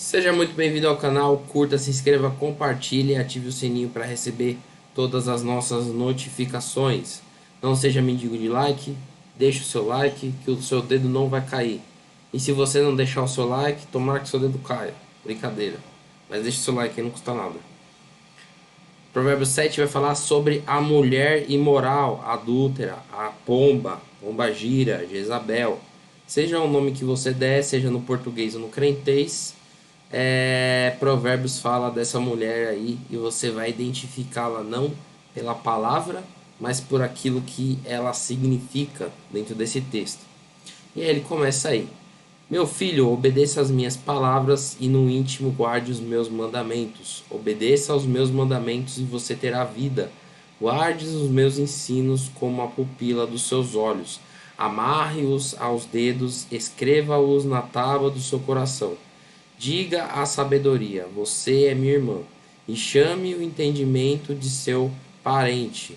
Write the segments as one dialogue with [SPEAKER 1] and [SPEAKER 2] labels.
[SPEAKER 1] Seja muito bem-vindo ao canal, curta, se inscreva, compartilhe e ative o sininho para receber todas as nossas notificações. Não seja mendigo de like, deixe o seu like que o seu dedo não vai cair. E se você não deixar o seu like, tomara que seu dedo caia. Brincadeira. Mas deixe o seu like aí, não custa nada. Provérbio 7 vai falar sobre a mulher imoral, adúltera, a pomba gira, Jezabel. Seja o nome que você der, seja no português ou no crentez, Provérbios fala dessa mulher aí e você vai identificá-la não pela palavra, mas por aquilo que ela significa dentro desse texto. E aí ele começa aí: Meu filho, obedeça às minhas palavras e no íntimo guarde os meus mandamentos. Obedeça aos meus mandamentos e você terá vida. Guarde os meus ensinos como a pupila dos seus olhos. Amarre-os aos dedos, escreva-os na tábua do seu coração. Diga à sabedoria: Você é minha irmã, e chame o entendimento de seu parente.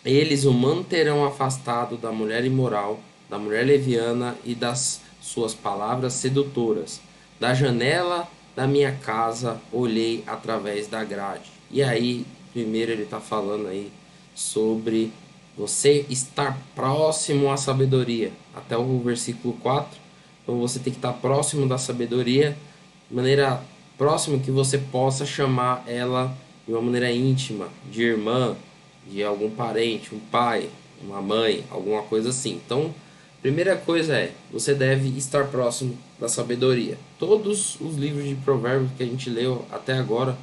[SPEAKER 1] Eles o manterão afastado da mulher imoral, da mulher leviana e das suas palavras sedutoras. Da janela da minha casa olhei através da grade. E aí, primeiro ele está falando aí sobre você estar próximo à sabedoria. Até o versículo 4. Então você tem que estar próximo da sabedoria, de maneira próxima que você possa chamar ela de uma maneira íntima, de irmã, de algum parente, um pai, uma mãe, alguma coisa assim. Então, primeira coisa é, você deve estar próximo da sabedoria. Todos os livros de provérbios que a gente leu até agora,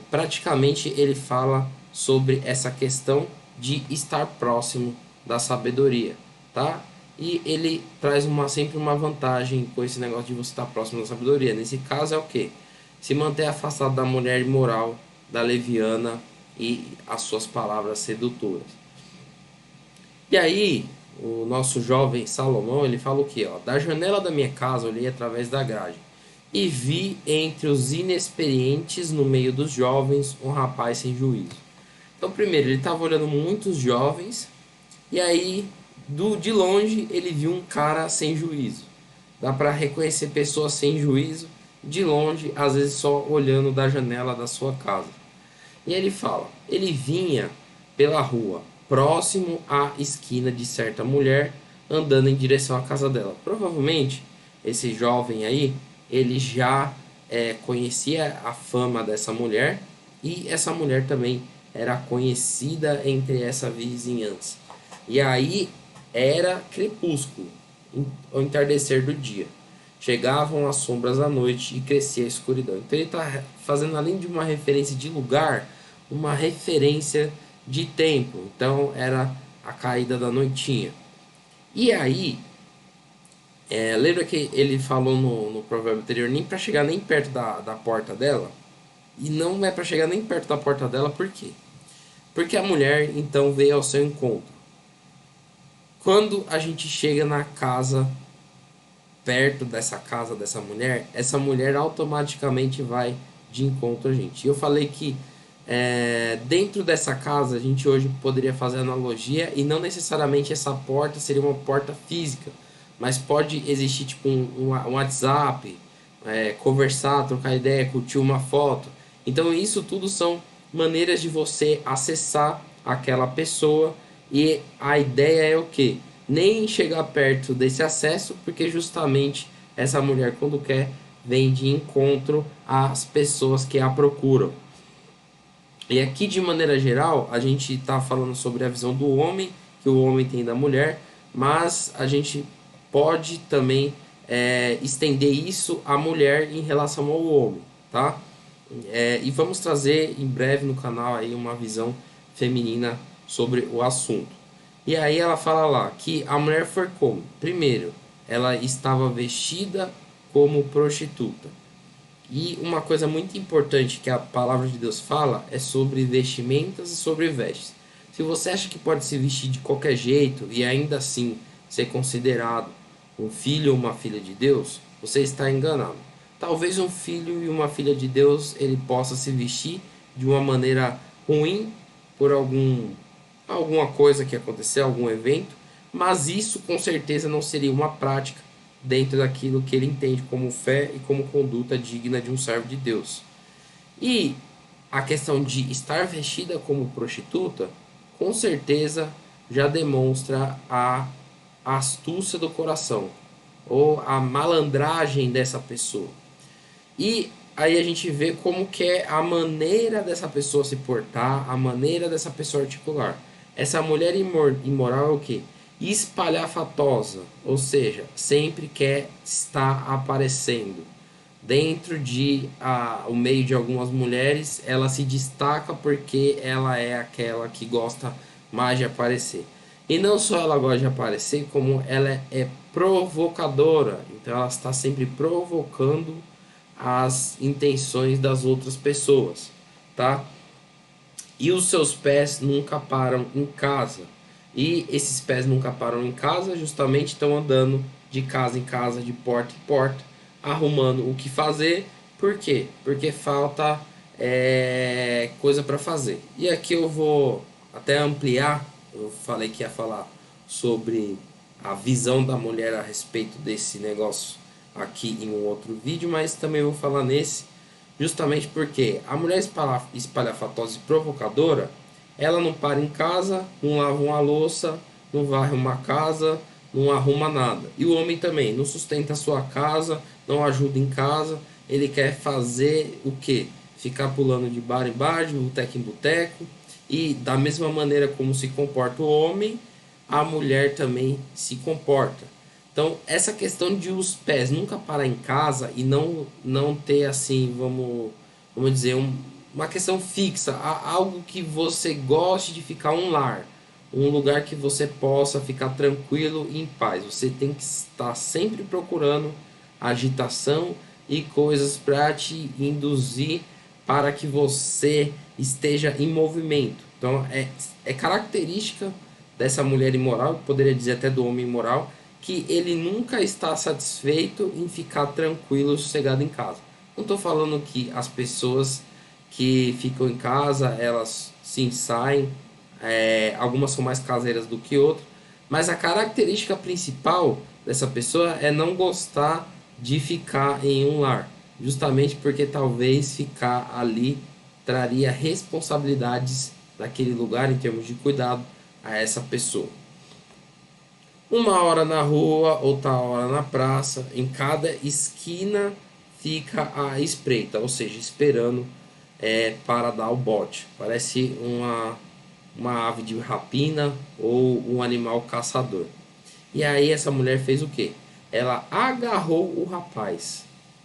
[SPEAKER 1] praticamente ele fala sobre essa questão de estar próximo da sabedoria, tá? E ele traz sempre uma vantagem com esse negócio de você estar próximo da sabedoria. Nesse caso é o que? Se manter afastado da mulher imoral, da leviana e as suas palavras sedutoras. E aí, o nosso jovem Salomão, ele fala o que? Da janela da minha casa olhei através da grade e vi entre os inexperientes no meio dos jovens um rapaz sem juízo. Então, primeiro, ele estava olhando muitos jovens e aí, de longe, ele viu um cara sem juízo. Dá para reconhecer pessoas sem juízo de longe, às vezes só olhando da janela da sua casa. E ele fala: ele vinha pela rua, próximo à esquina de certa mulher, andando em direção à casa dela. Provavelmente, esse jovem aí, ele já conhecia a fama dessa mulher e essa mulher também era conhecida entre essa vizinhança. E aí era crepúsculo, ao entardecer do dia. Chegavam as sombras da noite e crescia a escuridão. Então ele está fazendo, além de uma referência de lugar, uma referência de tempo. Então era a caída da noitinha. E aí, lembra que ele falou no provérbio anterior, nem para chegar nem perto da porta dela? E não é para chegar nem perto da porta dela, por quê? Porque a mulher então veio ao seu encontro. Quando a gente chega na casa, perto dessa casa dessa mulher, essa mulher automaticamente vai de encontro a gente. E eu falei que dentro dessa casa a gente hoje poderia fazer analogia e não necessariamente essa porta seria uma porta física, mas pode existir tipo um WhatsApp, conversar, trocar ideia, curtir uma foto. Então isso tudo são maneiras de você acessar aquela pessoa e a ideia é o que? Nem chegar perto desse acesso, porque justamente essa mulher, quando quer, vem de encontro às pessoas que a procuram. E aqui, de maneira geral, a gente está falando sobre a visão do homem, que o homem tem da mulher, mas a gente pode também estender isso à mulher em relação ao homem, tá? E vamos trazer em breve no canal aí uma visão feminina sobre o assunto. E aí ela fala lá que a mulher foi como? Primeiro, ela estava vestida como prostituta. E uma coisa muito importante que a palavra de Deus fala é sobre vestimentas e sobre vestes. Se você acha que pode se vestir de qualquer jeito e ainda assim ser considerado um filho ou uma filha de Deus, você está enganado. Talvez um filho e uma filha de Deus ele possa se vestir de uma maneira ruim por alguma coisa que aconteceu, algum evento, mas isso com certeza não seria uma prática dentro daquilo que ele entende como fé e como conduta digna de um servo de Deus. E a questão de estar vestida como prostituta, com certeza já demonstra a astúcia do coração ou a malandragem dessa pessoa. E aí a gente vê como que é a maneira dessa pessoa se portar, a maneira dessa pessoa articular. Essa mulher imoral é o quê? Espalhafatosa, ou seja, sempre quer estar aparecendo. Dentro o meio de algumas mulheres, ela se destaca porque ela é aquela que gosta mais de aparecer. E não só ela gosta de aparecer, como ela é provocadora. Então ela está sempre provocando as intenções das outras pessoas, tá? E os seus pés nunca param em casa. E esses pés nunca param em casa, justamente estão andando de casa em casa, de porta em porta, arrumando o que fazer. Por quê? Porque falta coisa para fazer. E aqui eu vou até ampliar. Eu falei que ia falar sobre a visão da mulher a respeito desse negócio aqui em um outro vídeo, mas também vou falar nesse, justamente porque a mulher espalhafatosa e provocadora, ela não para em casa, não lava uma louça, não varre uma casa, não arruma nada. E o homem também não sustenta a sua casa, não ajuda em casa, ele quer fazer o quê? Ficar pulando de bar em bar, de boteco em boteco, e da mesma maneira como se comporta o homem, a mulher também se comporta. Então, essa questão de os pés nunca parar em casa e não ter assim, vamos dizer, uma questão fixa, algo que você goste de ficar um lar, um lugar que você possa ficar tranquilo e em paz. Você tem que estar sempre procurando agitação e coisas para te induzir para que você esteja em movimento. Então, é característica dessa mulher imoral, poderia dizer até do homem imoral, que ele nunca está satisfeito em ficar tranquilo, sossegado em casa. Não estou falando que as pessoas que ficam em casa, elas sim saem, algumas são mais caseiras do que outras, mas a característica principal dessa pessoa é não gostar de ficar em um lar, justamente porque talvez ficar ali traria responsabilidades daquele lugar em termos de cuidado a essa pessoa. Uma hora na rua, outra hora na praça, em cada esquina fica a espreita, ou seja, esperando para dar o bote. Parece uma ave de rapina ou um animal caçador. E aí essa mulher fez o quê? Ela agarrou o rapaz,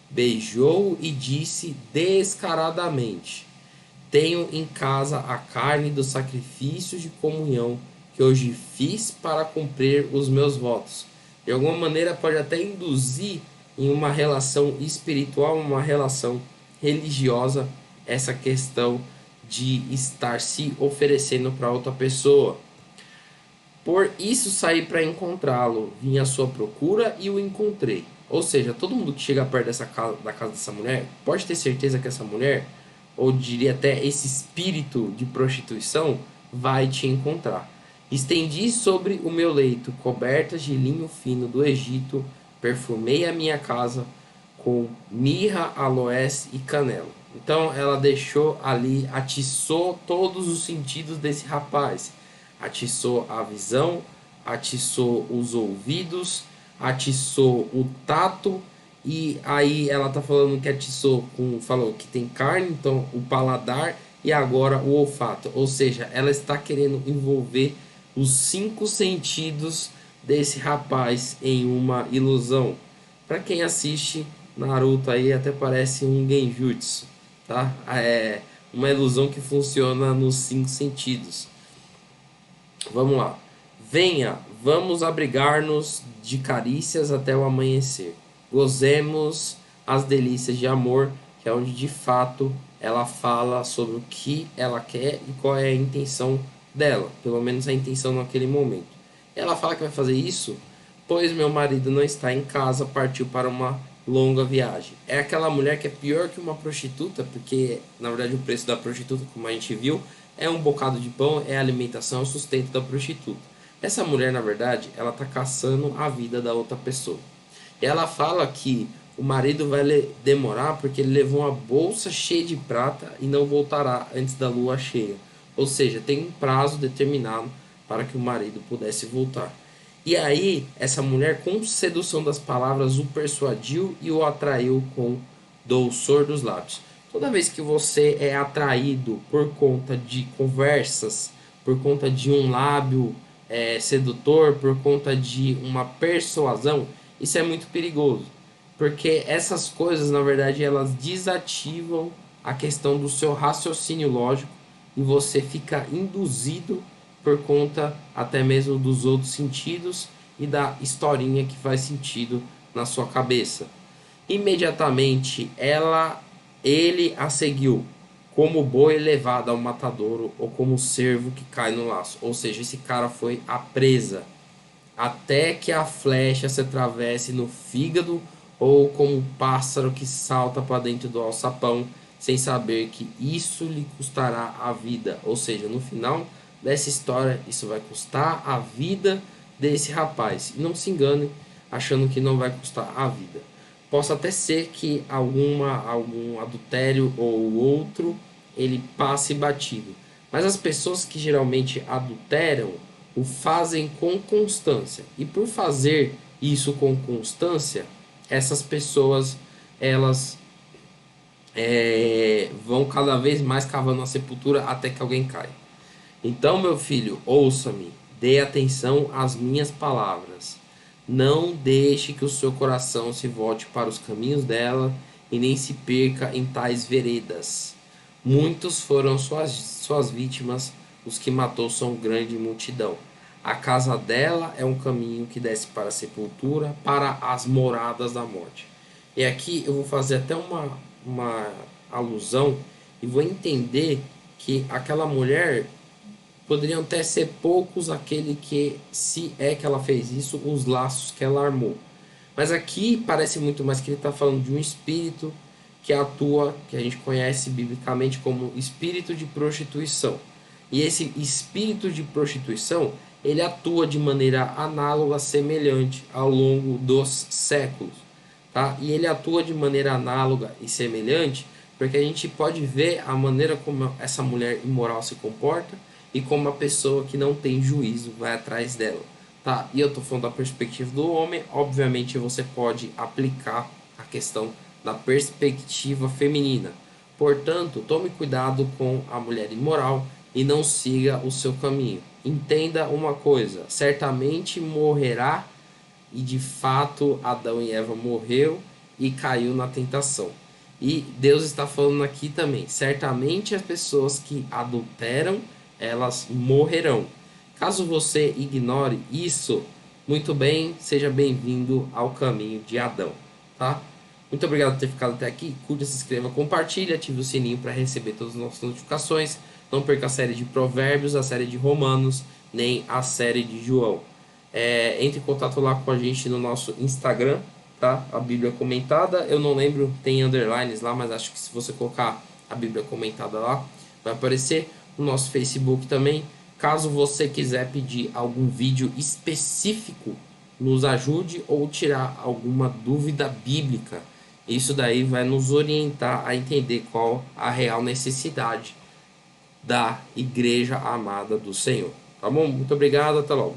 [SPEAKER 1] beijou e disse descaradamente: tenho em casa a carne dos sacrifícios de comunhão que hoje fiz para cumprir os meus votos. De alguma maneira pode até induzir em uma relação espiritual, uma relação religiosa, essa questão de estar se oferecendo para outra pessoa. Por isso saí para encontrá-lo, vim à sua procura e o encontrei. Ou seja, todo mundo que chega perto da casa dessa mulher, pode ter certeza que essa mulher, ou diria até esse espírito de prostituição, vai te encontrar. Estendi sobre o meu leito cobertas de linho fino do Egito, perfumei a minha casa com mirra, aloés e canela. Então ela deixou ali, atiçou todos os sentidos desse rapaz. Atiçou a visão, atiçou os ouvidos, atiçou o tato, e aí ela tá falando que atiçou falou que tem carne, então o paladar, e agora o olfato. Ou seja, ela está querendo envolver os 5 sentidos desse rapaz em uma ilusão. Para quem assiste Naruto aí, até parece um genjutsu, tá? É uma ilusão que funciona nos 5 sentidos. Vamos lá. Venha, vamos abrigar-nos de carícias até o amanhecer. Gozemos as delícias de amor, que é onde de fato ela fala sobre o que ela quer e qual é a intenção dela, pelo menos a intenção naquele momento. Ela fala que vai fazer isso, pois meu marido não está em casa, partiu para uma longa viagem. É aquela mulher que é pior que uma prostituta, porque na verdade o preço da prostituta, como a gente viu, é um bocado de pão, é a alimentação, é o sustento da prostituta. Essa mulher, na verdade, ela está caçando a vida da outra pessoa. E ela fala que o marido vai demorar porque ele levou uma bolsa cheia de prata e não voltará antes da lua cheia. Ou seja, tem um prazo determinado para que o marido pudesse voltar. E aí, essa mulher, com sedução das palavras, o persuadiu e o atraiu com doçor dos lábios. Toda vez que você é atraído por conta de conversas, por conta de um lábio sedutor, por conta de uma persuasão, isso é muito perigoso. Porque essas coisas, na verdade, elas desativam a questão do seu raciocínio lógico e você fica induzido por conta até mesmo dos outros sentidos e da historinha que faz sentido na sua cabeça. Imediatamente ele a seguiu como boi levado ao matadouro ou como cervo que cai no laço. Ou seja, esse cara foi a presa até que a flecha se atravesse no fígado ou como um pássaro que salta para dentro do alçapão sem saber que isso lhe custará a vida. Ou seja, no final dessa história, isso vai custar a vida desse rapaz. E não se engane achando que não vai custar a vida. Possa até ser que algum adultério ou outro ele passe batido. Mas as pessoas que geralmente adulteram o fazem com constância. E por fazer isso com constância, essas pessoas elas vão cada vez mais cavando a sepultura até que alguém cai. Então, meu filho, ouça-me, dê atenção às minhas palavras. Não deixe que o seu coração se volte para os caminhos dela e nem se perca em tais veredas. Muitos foram suas vítimas, os que matou são grande multidão. A casa dela é um caminho que desce para a sepultura, para as moradas da morte. E aqui eu vou fazer até uma alusão e vou entender que aquela mulher poderiam até ser poucos aquele que, se é que ela fez isso, os laços que ela armou. Mas aqui parece muito mais que ele está falando de um espírito que atua, que a gente conhece biblicamente como espírito de prostituição. E esse espírito de prostituição, ele atua de maneira análoga, semelhante ao longo dos séculos. Tá? E ele atua de maneira análoga e semelhante porque a gente pode ver a maneira como essa mulher imoral se comporta e como a pessoa que não tem juízo vai atrás dela. Tá? E eu estou falando da perspectiva do homem, obviamente você pode aplicar a questão da perspectiva feminina. Portanto, tome cuidado com a mulher imoral e não siga o seu caminho. Entenda uma coisa, certamente morrerá, e de fato Adão e Eva morreu e caiu na tentação. E Deus está falando aqui também, certamente as pessoas que adulteram, elas morrerão. Caso você ignore isso, muito bem, seja bem-vindo ao caminho de Adão, tá? Muito obrigado por ter ficado até aqui. Curta, se inscreva, compartilhe, ative o sininho para receber todas as nossas notificações. Não perca a série de Provérbios, a série de Romanos, nem a série de João. Entre em contato lá com a gente no nosso Instagram, tá? A Bíblia Comentada. Eu não lembro, tem underlines lá, mas acho que se você colocar a Bíblia Comentada lá, vai aparecer. No nosso Facebook também. Caso você quiser pedir algum vídeo específico, nos ajude ou tirar alguma dúvida bíblica. Isso daí vai nos orientar a entender qual a real necessidade da igreja amada do Senhor. Tá bom? Muito obrigado, até logo.